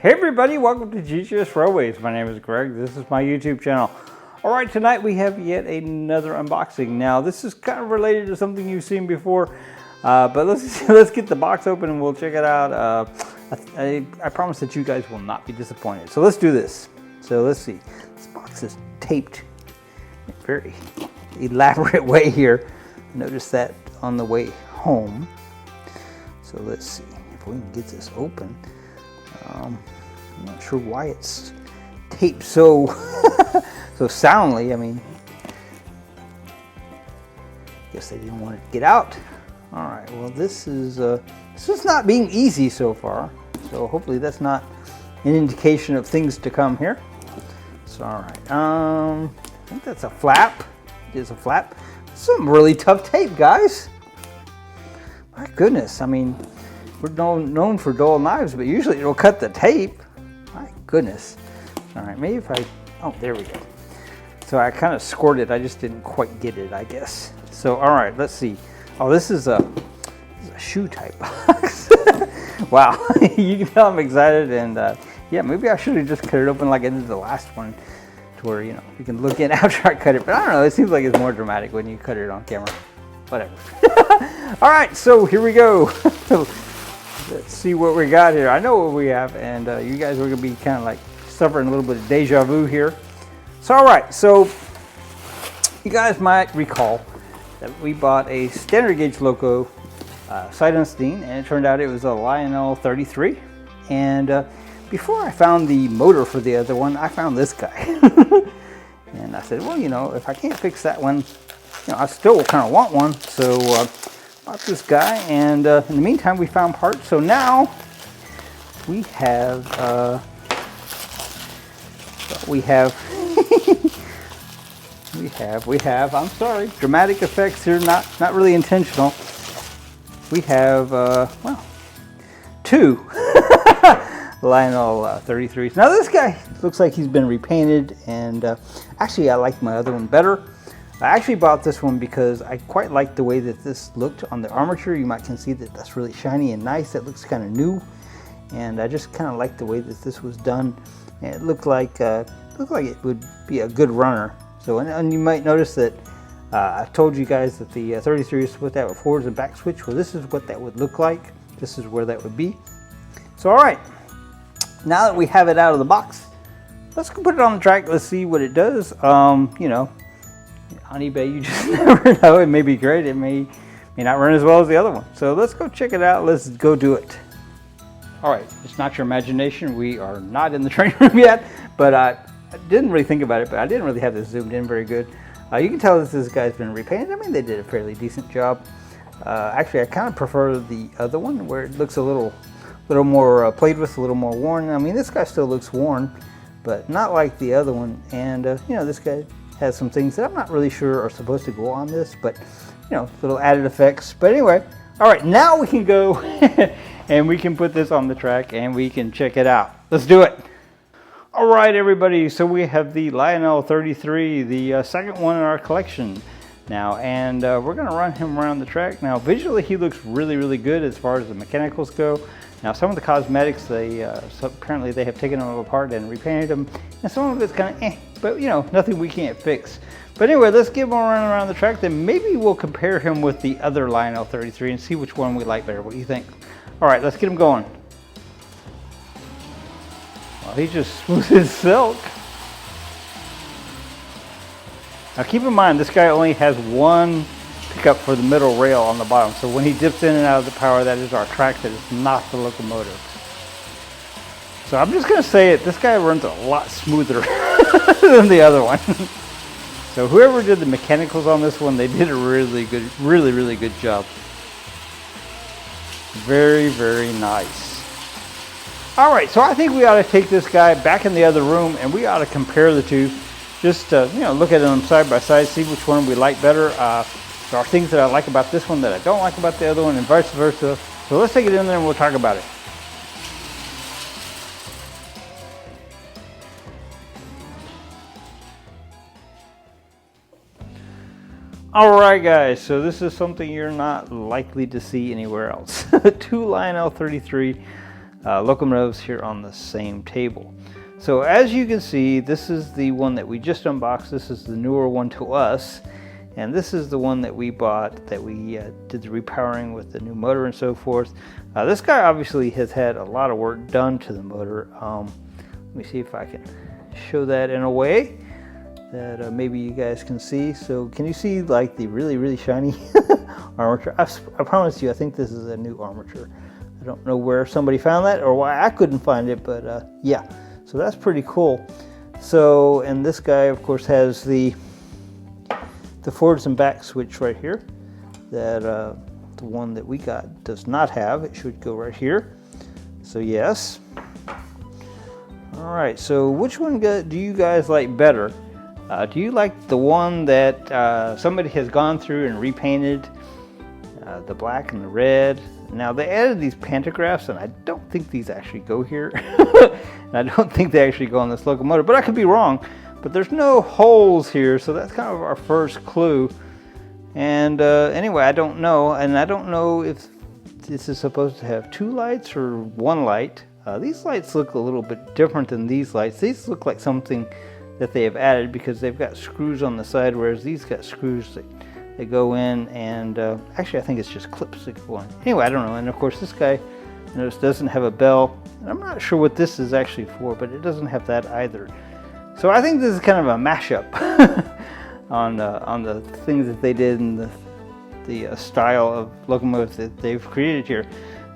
Hey everybody, welcome to GGS Railways. My name is Greg. This is my YouTube channel. All right, tonight we have yet another unboxing. Now this is kind of related to something you've seen before, but let's get the box open and we'll check it out. I promise that you guys will not be disappointed. So let's do this. So let's see. This box is taped in a very elaborate way here. Notice that on the way home. So let's see if we can get this open. I'm not sure why it's taped so so soundly. I mean, guess they didn't want it to get out. All right. Well, this is not being easy so far. So hopefully that's not an indication of things to come here. So all right. I think that's a flap. It is a flap. Some really tough tape, guys. My goodness. I mean, we're known for dull knives, but usually it'll cut the tape. My goodness. All right, maybe if oh, there we go. So I kind of scored it. I just didn't quite get it, I guess. So, all right, let's see. Oh, this is a shoe type box. Wow, you can tell I'm excited. And yeah, maybe I should have just cut it open like I did the last one, to where, you know, you can look in after I cut it. But I don't know, it seems like it's more dramatic when you cut it on camera. Whatever. All right, so here we go. Let's see what we got here. I know what we have, and you guys are going to be kind of like suffering a little bit of deja vu here. So, all right, so you guys might recall that we bought a standard gauge loco sight unseen, and it turned out it was a Lionel 33. And before I found the motor for the other one, I found this guy. And I said, well, you know, if I can't fix that one, you know, I still kind of want one. So bought this guy, and in the meantime we found parts. So now we have I'm sorry, dramatic effects here, not really intentional. We have well, two Lionel 33s. Now this guy looks like he's been repainted, and actually I like my other one better. I actually bought this one because I quite like the way that this looked on the armature. You might can see that that's really shiny and nice. That looks kind of new, and I just kind of like the way that this was done. And it looked like it would be a good runner. So, and you might notice that I told you guys that the 33 is supposed to have a forwards and back switch. Well, this is what that would look like. This is where that would be. So, all right. Now that we have it out of the box, let's go put it on the track. Let's see what it does. You know. On eBay, you just never know. It may be great. It may not run as well as the other one. So let's go check it out. Let's go do it. All right, it's not your imagination. We are not in the training room yet, but I didn't really think about it, but I didn't really have this zoomed in very good. You can tell that this guy's been repainted. I mean, they did a fairly decent job. Actually, I kind of prefer the other one where it looks a little more played with, a little more worn. I mean, this guy still looks worn, but not like the other one. And you know, this guy has some things that I'm not really sure are supposed to go on this, but you know, little added effects. But anyway, all right, now we can go and we can put this on the track and we can check it out. Let's do it. All right, everybody, so we have the Lionel 33, the second one in our collection now, and we're gonna run him around the track. Now, visually, he looks really, really good as far as the mechanicals go. Now, some of the cosmetics, apparently they have taken them apart and repainted them, and some of it's kind of but you know, nothing we can't fix. But anyway, let's give him a run around the track, then maybe we'll compare him with the other Lionel 33 and see which one we like better. What do you think? All right, let's get him going. Well, he's just smooth as silk. Now keep in mind, this guy only has one pickup for the middle rail on the bottom. So when he dips in and out of the power, that is our track, that is not the locomotive. So I'm just going to say it, this guy runs a lot smoother than the other one. So whoever did the mechanicals on this one, they did a really good job. Very, very nice. All right, so I think we ought to take this guy back in the other room and we ought to compare the two. Just you know, look at them side by side, see which one we like better. There are things that I like about this one that I don't like about the other one, and vice versa. So let's take it in there and we'll talk about it. Alright guys, so this is something you're not likely to see anywhere else. Two Lionel 33 locomotives here on the same table. So as you can see, this is the one that we just unboxed. This is the newer one to us. And this is the one that we bought, that we did the repowering with the new motor and so forth. This guy obviously has had a lot of work done to the motor. Let me see if I can show that in a way that maybe you guys can see. So can you see like the really shiny armature? I promise you, I think this is a new armature. I don't know where somebody found that or why I couldn't find it, but yeah. So that's pretty cool. So, and this guy of course has the forwards and back switch right here that the one that we got does not have. It should go right here. So yes. All right, so which one do you guys like better? Do you like the one that somebody has gone through and repainted, the black and the red? Now they added these pantographs, and I don't think these actually go here. And I don't think they actually go on this locomotive, but I could be wrong. But there's no holes here, so that's kind of our first clue. And anyway, I don't know, and I don't know if this is supposed to have two lights or one light. These lights look a little bit different than these lights. These look like something that they have added because they've got screws on the side, whereas these got screws that go in, and actually I think it's just clips that go in. Anyway, I don't know. And of course this guy, notice, doesn't have a bell. And I'm not sure what this is actually for, but it doesn't have that either. So I think this is kind of a mashup on the things that they did in the style of locomotives that they've created here.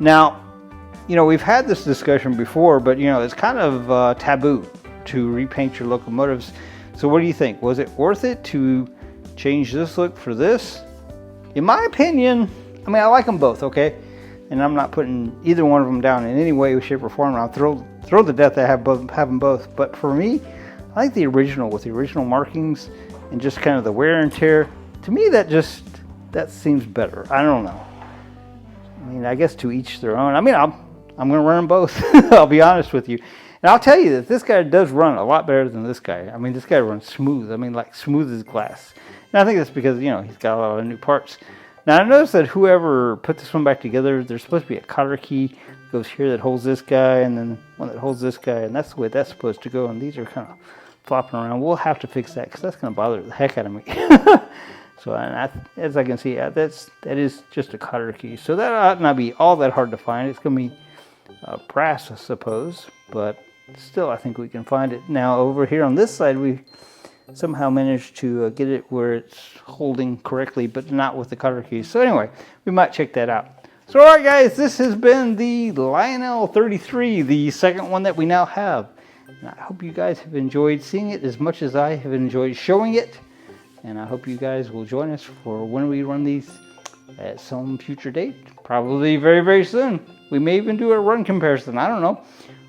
Now, you know, we've had this discussion before, but you know, it's kind of taboo to repaint your locomotives. So what do you think? Was it worth it to change this look for this? In my opinion, I mean, I like them both, okay? And I'm not putting either one of them down in any way, shape, or form. I'll throw the death I have them both. But for me, I like the original with the original markings and just kind of the wear and tear. To me, that seems better. I don't know. I mean, I guess to each their own. I mean, I'm going to run them both. I'll be honest with you. And I'll tell you that this guy does run a lot better than this guy. I mean, this guy runs smooth. I mean, like smooth as glass. And I think that's because, you know, he's got a lot of new parts. Now, I noticed that whoever put this one back together, there's supposed to be a cotter key that goes here that holds this guy, and then one that holds this guy, and that's the way that's supposed to go. And these are kind of flopping around. We'll have to fix that because that's going to bother the heck out of me. So, and as I can see, that is just a cotter key. So that ought not be all that hard to find. It's going to be brass, I suppose, but still, I think we can find it. Now, over here on this side, we somehow managed to get it where it's holding correctly, but not with the cotter keys. So anyway, we might check that out. So all right, guys, this has been the Lionel 33, the second one that we now have. And I hope you guys have enjoyed seeing it as much as I have enjoyed showing it. And I hope you guys will join us for when we run these at some future date. Probably very soon. We may even do a run comparison. I don't know.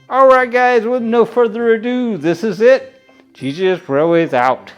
All right, guys, with no further ado, this is it. GGS Railways out.